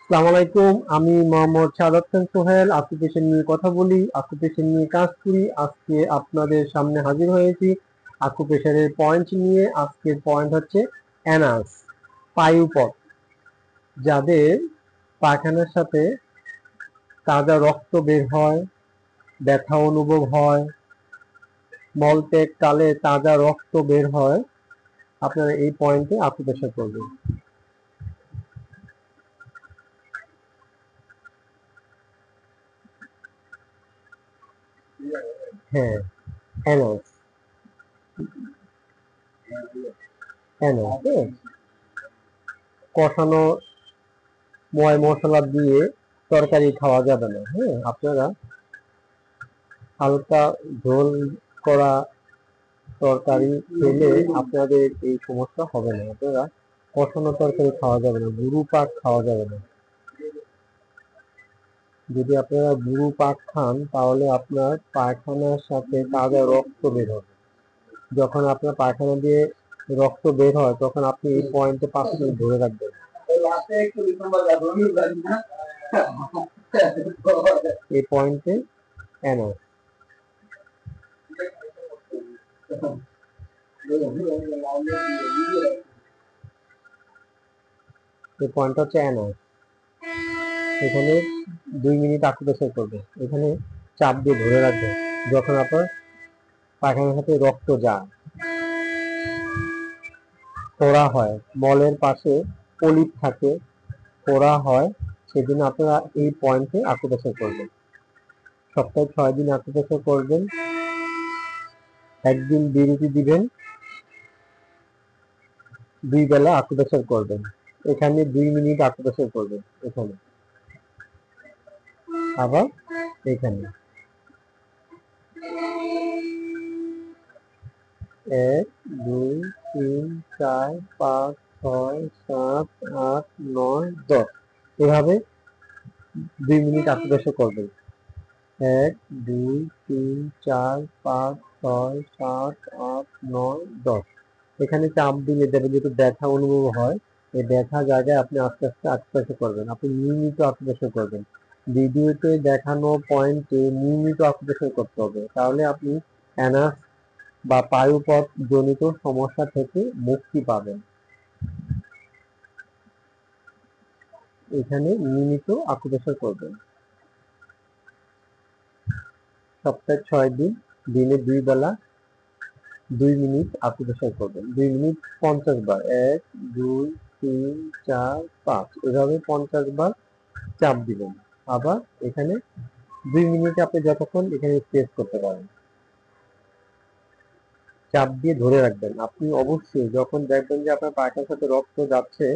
আসসালামু আলাইকুম। আমি মোহাম্মদ সাদাত খান সোহেল। অকুপেশন নিয়ে কথা বলি, অকুপেশন নিয়ে কাজ করি। আজকে আপনাদের সামনে হাজির হয়েছি অকুপেশনের পয়েন্ট নিয়ে। আজকের পয়েন্ট হচ্ছে অ্যানাস, পায়ুপথ। যাদের পায়খানার সাথে তাজা রক্ত বের হয়, ব্যথা অনুভব হয়, মলত্যাগ কালে তাজা রক্ত বের হয়, আপনারা এই পয়েন্টে অকুপেশন করবেন। হ্যাঁ, অ্যানাস, অ্যানাস কষানো ময় মশলা দিয়ে তরকারি খাওয়া যাবে না। হ্যাঁ, আপনারা হালকা ঝোল করা তরকারি খেলে আপনাদের এই সমস্যা হবে না। আপনারা কষানো তরকারি খাওয়া যাবে না, গুরু পাক খাওয়া যাবে না। যদি আপনারা গুরু পাক খান তাহলে আপনার পায়খানার সাথে তাজা রক্ত বের হবে। যখন আপনার পায়খানা দিয়ে রক্ত বের হয় তখন আপনি এই পয়েন্টে 5 মিনিট ধরে রাখবেন। এই পয়েন্টে এনো এই পয়েন্ট হচ্ছে এনো। এখানে 2 মিনিট আকুপ্রেশার করবে। এখানে চাপ দিয়ে ধরে রাখবে। যখন আপনার পায়খানার সাথে রক্ত যায়, ফোড়া হয়, মলের পাশে পলিপ থাকে, ফোড়া হয়, সেদিন আপনারা এই পয়েন্টে আকুপ্রেশার করবেন। সপ্তাহে 6 দিন আকুপ্রেশার করবেন। একদিন বিরতি দিবেন, 2 বেলা আকুপ্রেশার করবেন। এখানে 2 মিনিট আকুপ্রেশার করবেন। এখানে আবার এখানে 1 2 3 4 5 6 7 8 9 10 এভাবে 2 মিনিট আকুপ্রেশার করবেন। 1 2 3 4 5 6 7 8 9 10 এখানে চাপ দিলে দেখবেন যেহেতু ব্যথা অনুভব হয়, এই ব্যথা জায়গায় আপনি আস্তে আস্তে আকুপ্রেশার করবেন। আপনি নিয়মিত আকুপ্রেশার করবেন। ভিডিওতে দেখানো পয়েন্টে নিয়মিত আকুপ্রেশার করতে হবে, তাহলে আপনি অ্যানাস বা পায়ুপথ জনিত সমস্যা থেকে মুক্তি পাবেন। এখানে নিয়মিত আকুপ্রেশার করবেন। সপ্তাহে 6 দিন, দিনে 2 বেলা 2 মিনিট আকুপ্রেশার করবেন। 2 মিনিট 50 বার। 1 2 3 4 5 এভাবে 50 বার চাপ দিবেন। আবার এখানে 2 মিনিটে আপনি যতক্ষণ এখানে স্ট্রেচ করতে পারেন। চাপ দিয়ে ধরে রাখবেন। আপনি অবশ্যই যখন দেখবেন যে আপনার পায়খানার সাথে রক্ত যাচ্ছে,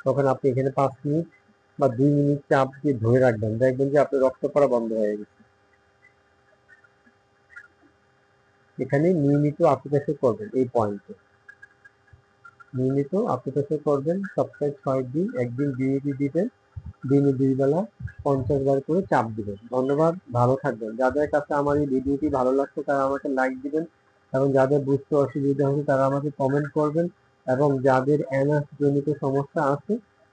তখন আপনি এখানে 5 মিনিট বা 2 মিনিট চাপ দিয়ে ধরে রাখবেন। দেখবেন যে আপনার রক্ত পড়া বন্ধ হয়ে গেছে। এখানে নিয়মিত আকুপ্রেশার করবেন। এই পয়েন্টে নিয়মিত আকুপ্রেশার করবেন। সপ্তাহে 6 দিন, একদিন বিরতি দিবেন। দিনে 2 বেলা 50 বার করে চাপ দিবেন। ধন্যবাদ, ভালো থাকবেন। যাদের কাছে আমার এই ভিডিওটি ভালো লাগছে তারা আমাকে লাইক দিবেন, এবং যাদের বুঝতে অসুবিধা হচ্ছে তারা আমাকে কমেন্ট করবেন, এবং যাদের অ্যানাস জনিত সমস্যা আছে,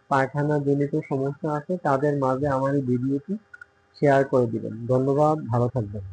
পায়খানা জনিত সমস্যা আছে, তাদের মাঝে আমার এই ভিডিওটি শেয়ার করে দিবেন। ধন্যবাদ, ভালো থাকবেন।